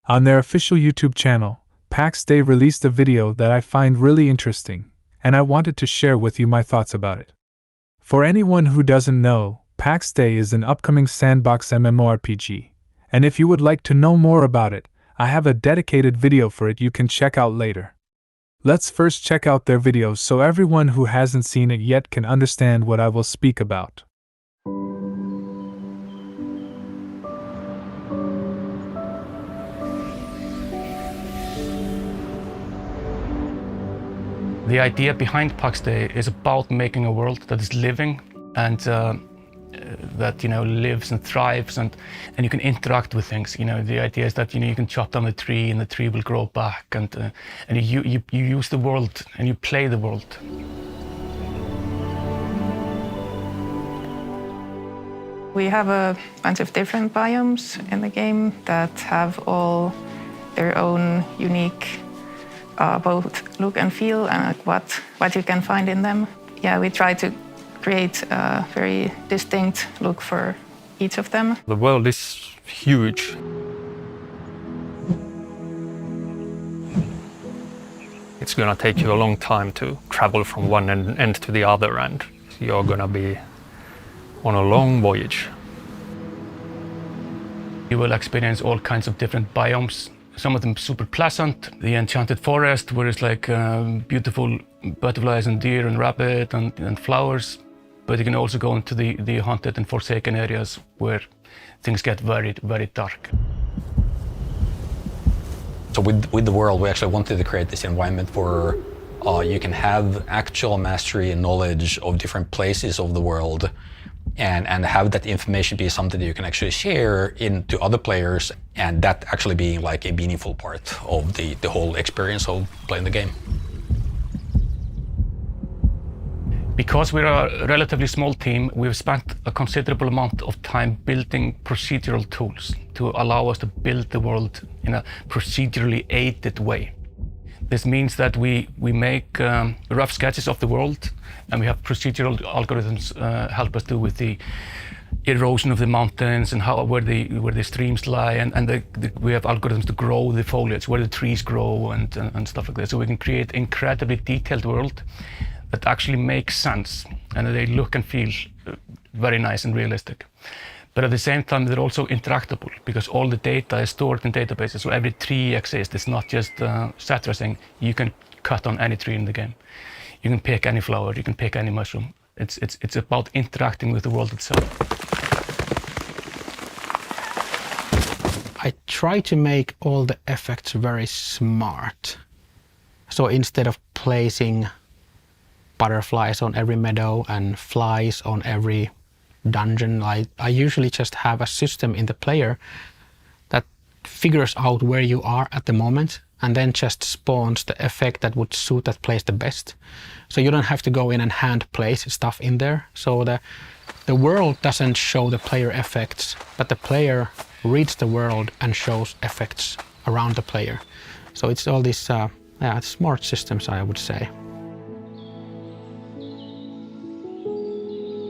On their official YouTube channel, Pax Dei released a video that I find really interesting, and I wanted to share with you my thoughts about it. For anyone who doesn't know, Pax Dei is an upcoming sandbox MMORPG, and if you would like to know more about it, I have a dedicated video for it you can check out later. Let's first check out their videos so everyone who hasn't seen it yet can understand what I will speak about. The idea behind Pax Dei is about making a world that is living and that lives and thrives, and you can interact with things. The idea is that you can chop down the tree and the tree will grow back, and you use the world and you play the world. We have a bunch of different biomes in the game that have all their own unique both look and feel and what you can find in them. Yeah, we try to create a very distinct look for each of them. The world is huge. It's gonna take you a long time to travel from one end to the other, and you're gonna be on a long voyage. You will experience all kinds of different biomes. Some of them super pleasant. The enchanted forest, where it's like beautiful butterflies and deer and rabbit and flowers. But you can also go into the haunted and forsaken areas where things get very, very dark. So with the world, we actually wanted to create this environment where you can have actual mastery and knowledge of different places of the world, and have that information be something that you can actually share to other players, and that actually being like a meaningful part of the whole experience of playing the game. Because we're a relatively small team, we've spent a considerable amount of time building procedural tools to allow us to build the world in a procedurally aided way. This means that we make rough sketches of the world, and we have procedural algorithms help us do with the erosion of the mountains and where the streams lie, and we have algorithms to grow the foliage, where the trees grow and stuff like that. So we can create incredibly detailed world that actually makes sense, and they look and feel very nice and realistic. But at the same time, they're also interactable, because all the data is stored in databases, so every tree exists. It's not just set dressing. You can cut on any tree in the game. You can pick any flower, you can pick any mushroom. It's about interacting with the world itself. I try to make all the effects very smart. So instead of placing butterflies on every meadow and flies on every dungeon, I usually just have a system in the player that figures out where you are at the moment and then just spawns the effect that would suit that place the best. So you don't have to go in and hand place stuff in there. So the world doesn't show the player effects, but the player reads the world and shows effects around the player. So it's all these smart systems, I would say.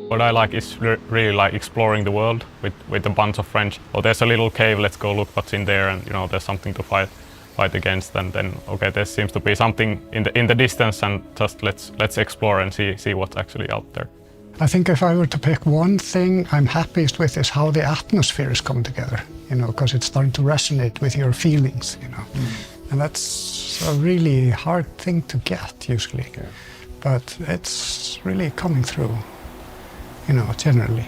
What I like is really like exploring the world with a bunch of friends. Oh, there's a little cave, let's go look what's in there, and there's something to fight against, and then okay, there seems to be something in the distance, and just let's explore and see what's actually out there. I think if I were to pick one thing I'm happiest with is how the atmosphere is coming together, because it's starting to resonate with your feelings, And that's a really hard thing to get usually, but it's really coming through, generally.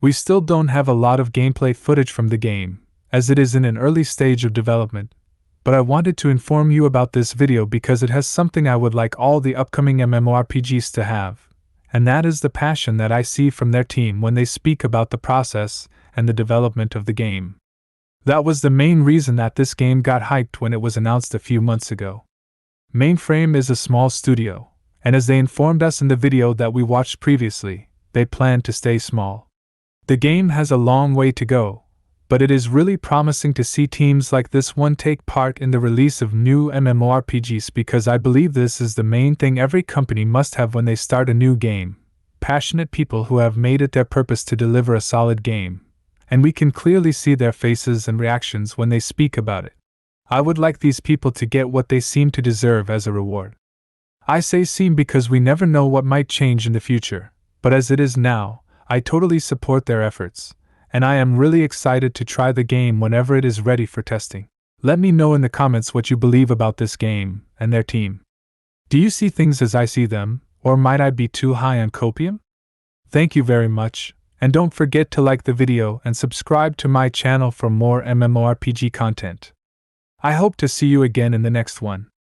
We still don't have a lot of gameplay footage from the game, as it is in an early stage of development, but I wanted to inform you about this video because it has something I would like all the upcoming MMORPGs to have, and that is the passion that I see from their team when they speak about the process and the development of the game. That was the main reason that this game got hyped when it was announced a few months ago. Mainframe is a small studio, and as they informed us in the video that we watched previously, they plan to stay small. The game has a long way to go, But it is really promising to see teams like this one take part in the release of new MMORPGs, because I believe this is the main thing every company must have when they start a new game: passionate people who have made it their purpose to deliver a solid game. And we can clearly see their faces and reactions when they speak about it. I would like these people to get what they seem to deserve as a reward. I say seem because we never know what might change in the future, but as it is now, I totally support their efforts, and I am really excited to try the game whenever it is ready for testing. Let me know in the comments what you believe about this game and their team. Do you see things as I see them, or might I be too high on copium? Thank you very much, and don't forget to like the video and subscribe to my channel for more MMORPG content. I hope to see you again in the next one.